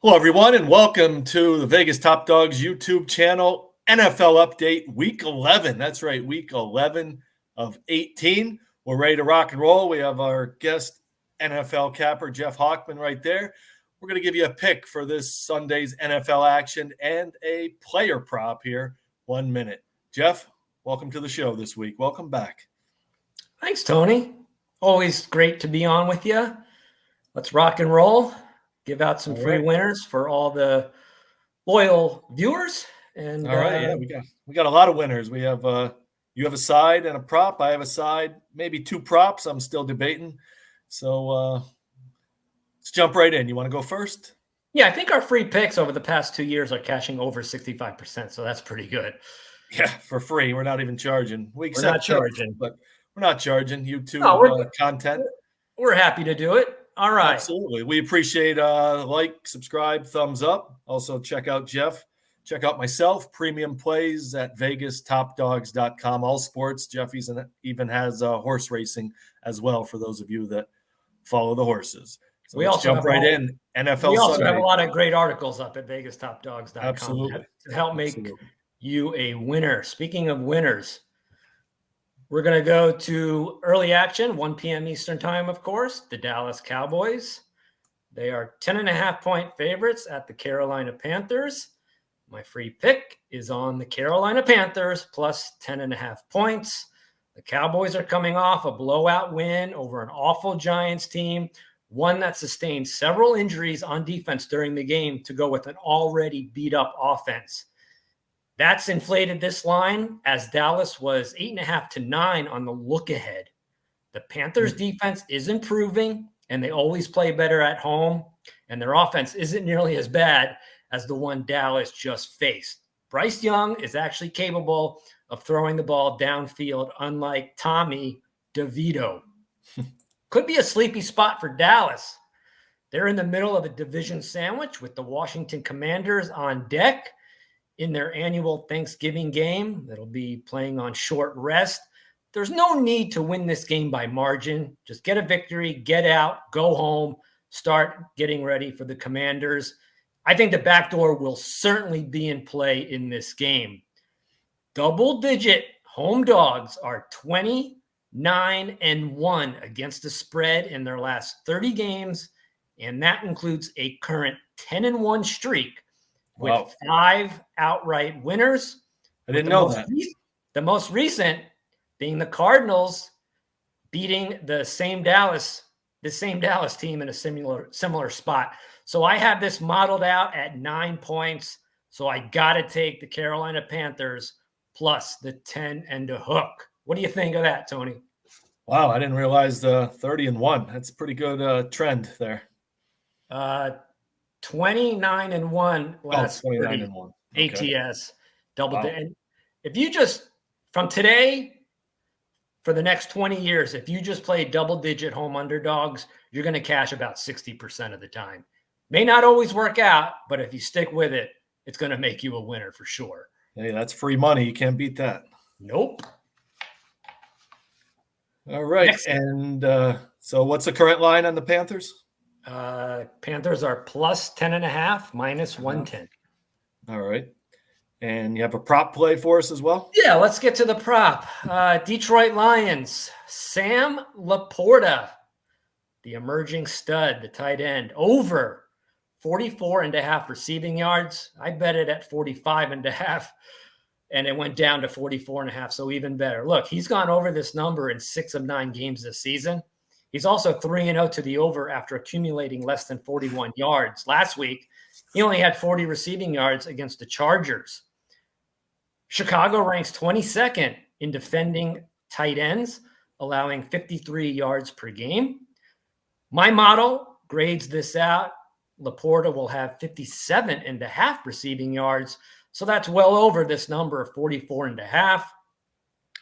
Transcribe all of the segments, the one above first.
Hello, everyone, and welcome to the Vegas Top Dogs YouTube channel. NFL update, week 11. That's right, week 11 of 18. We're ready to rock and roll. We have our guest NFL capper, Jeff Hochman, right there. We're going to give you a pick for this Sunday's NFL action and a player prop here. 1 minute. Jeff, welcome to the show this week. Welcome back. Thanks, Tony. Always great to be on with you. Let's rock and roll. Give out some free winners for all the loyal viewers. And all right, we got a lot of winners. We have you have a side and a prop. I have a side, maybe two props. I'm still debating. So let's jump right in. You want to go first? Yeah, I think our free picks over the past 2 years are cashing over 65%. So that's pretty good. Yeah, for free. We're not even charging. We're not charging, but we're not charging YouTube content. We're happy to do it. All right. Absolutely. We appreciate like, subscribe, thumbs up. Also check out Jeff. Check out myself. Premium plays at VegasTopDogs.com. All sports. Jeff even has horse racing as well for those of you that follow the horses. So we let's jump right in. NFL We also Sunday. have a lot of great articles up at VegasTopDogs.com. Absolutely. To help make you a winner. Speaking of winners, we're going to go to early action, 1 p.m. Eastern time, of course, the Dallas Cowboys. They are 10.5-point favorites at the Carolina Panthers. My free pick is on the Carolina Panthers plus 10.5 points. The Cowboys are coming off a blowout win over an awful Giants team, one that sustained several injuries on defense during the game to go with an already beat-up offense. That's inflated this line as Dallas was 8.5 to 9 on the look ahead. The Panthers defense is improving and they always play better at home, and their offense isn't nearly as bad as the one Dallas just faced. Bryce Young is actually capable of throwing the ball downfield, unlike Tommy DeVito. Could be a sleepy spot for Dallas. They're in the middle of a division sandwich with the Washington Commanders on deck in their annual Thanksgiving game that'll be playing on short rest. There's no need to win this game by margin. Just get a victory, get out, go home, start getting ready for the Commanders. I think the backdoor will certainly be in play in this game. Double-digit home dogs are 29-1 against the spread in their last 30 games, and that includes a current 10-1 streak with 5 outright winners. I didn't know that. The most recent being the Cardinals beating the same Dallas team in a similar spot. So I have this modeled out at 9 points. So I got to take the Carolina Panthers plus the 10 and a hook. What do you think of that, Tony? Wow, I didn't realize the 30-1. That's a pretty good trend there. 29-1 last 29-1 ATS double. Wow. And if you just from today for the next 20 years, if you just play double-digit home underdogs, you're going to cash about 60% of the time. May not always work out, but if you stick with it, it's going to make you a winner for sure. Hey, that's free money. You can't beat that. Nope. All right. And so what's the current line on the Panthers? Panthers are plus 10.5, minus 110. All right. And you have a prop play for us as well? Yeah, let's get to the prop. Detroit Lions, Sam Laporta, the emerging stud, the tight end, over 44.5 receiving yards. I bet it at 45.5, and it went down to 44.5, so even better. Look, he's gone over this number in 6 of 9 games this season. He's also 3-0 to the over after accumulating less than 41 yards. Last week, he only had 40 receiving yards against the Chargers. Chicago ranks 22nd in defending tight ends, allowing 53 yards per game. My model grades this out. Laporta will have 57.5 receiving yards, so that's well over this number of 44.5.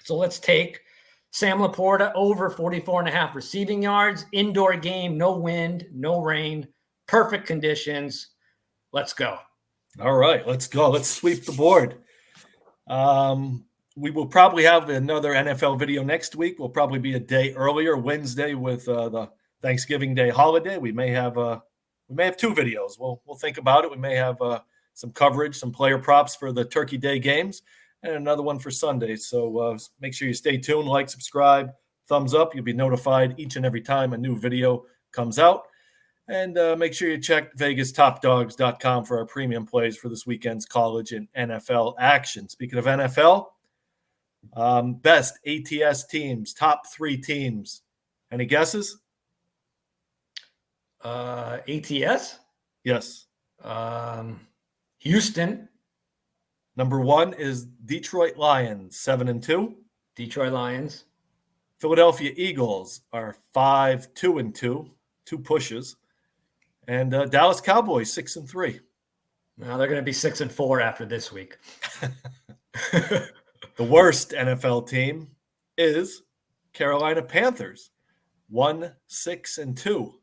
So let's take Sam Laporta over 44.5 receiving yards, indoor game, no wind, no rain, perfect conditions. Let's go. All right, let's go. Let's sweep the board. We will probably have another NFL video next week. We'll probably be a day earlier, Wednesday, with the Thanksgiving Day holiday. We may have we may have 2 videos. We'll think about it. We may have some coverage, some player props for the Turkey Day games, and another one for Sunday. So make sure you stay tuned, like, subscribe, thumbs up. You'll be notified each and every time a new video comes out. And make sure you check VegasTopDogs.com for our premium plays for this weekend's college and NFL action. Speaking of NFL, best ATS teams, top 3 teams. Any guesses? ATS? Yes. Houston. Number 1 is Detroit Lions, 7-2. Detroit Lions. Philadelphia Eagles are 5-2, 2 pushes. And Dallas Cowboys, 6-3. Now they're going to be 6-4 after this week. The worst NFL team is Carolina Panthers, 1-6-2.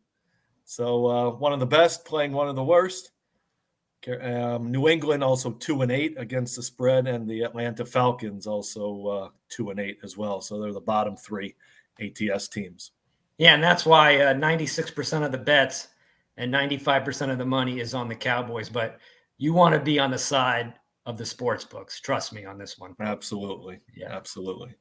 So one of the best playing one of the worst. New England also 2-8 against the spread, and the Atlanta Falcons also 2-8 as well. So they're the bottom 3 ATS teams. Yeah, and that's why 96% of the bets and 95% of the money is on the Cowboys. But you want to be on the side of the sports books. Trust me on this one. Absolutely. Yeah. Absolutely.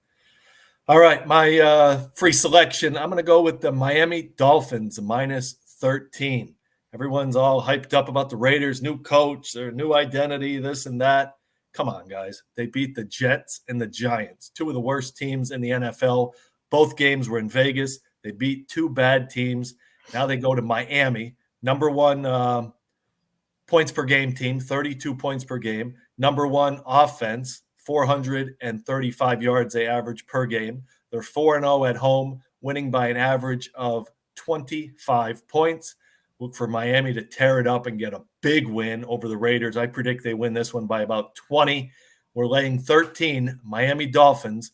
All right, my free selection. I'm going to go with the Miami Dolphins, -13. Everyone's all hyped up about the Raiders' new coach, their new identity, this and that. Come on, guys. They beat the Jets and the Giants, 2 of the worst teams in the NFL. Both games were in Vegas. They beat 2 bad teams. Now they go to Miami, number 1 points per game team, 32 points per game. Number 1 offense, 435 yards they average per game. They're 4-0 at home, winning by an average of 25 points. Look for Miami to tear it up and get a big win over the Raiders. I predict they win this one by about 20. We're laying 13, Miami Dolphins,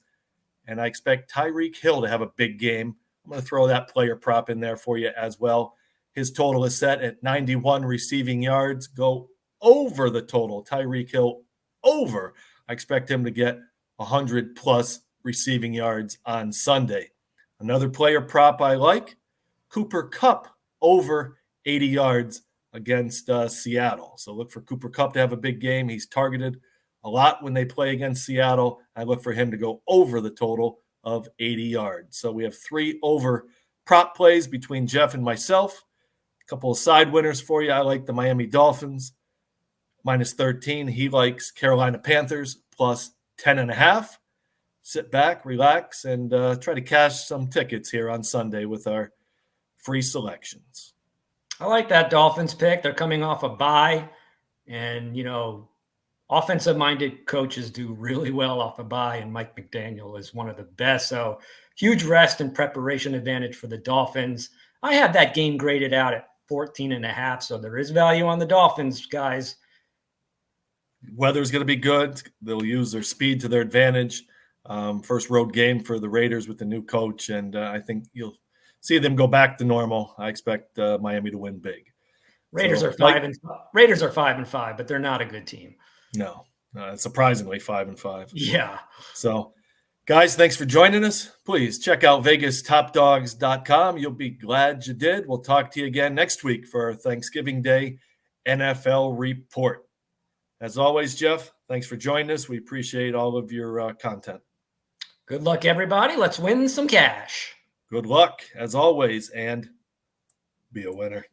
and I expect Tyreek Hill to have a big game. I'm going to throw that player prop in there for you as well. His total is set at 91 receiving yards. Go over the total. Tyreek Hill over. I expect him to get 100+ receiving yards on Sunday. Another player prop I like, Cooper Kupp over 80 yards against Seattle. So look for Cooper Kupp to have a big game. He's targeted a lot when they play against Seattle. I look for him to go over the total of 80 yards. So we have 3 over prop plays between Jeff and myself. A couple of side winners for you. I like the Miami Dolphins, -13. He likes Carolina Panthers, +10.5. Sit back, relax, and try to cash some tickets here on Sunday with our free selections. I like that Dolphins pick. They're coming off a bye, and, offensive-minded coaches do really well off a bye, and Mike McDaniel is one of the best. So huge rest and preparation advantage for the Dolphins. I have that game graded out at 14.5, so there is value on the Dolphins, guys. Weather's going to be good. They'll use their speed to their advantage. First road game for the Raiders with the new coach, and I think you'll see them go back to normal. I expect Miami to win big. Raiders are 5-5, but they're not a good team. No, surprisingly 5-5. Yeah. So, guys, thanks for joining us. Please check out VegasTopDogs.com. You'll be glad you did. We'll talk to you again next week for our Thanksgiving Day NFL report. As always, Jeff, thanks for joining us. We appreciate all of your content. Good luck, everybody. Let's win some cash. Good luck, as always, and be a winner.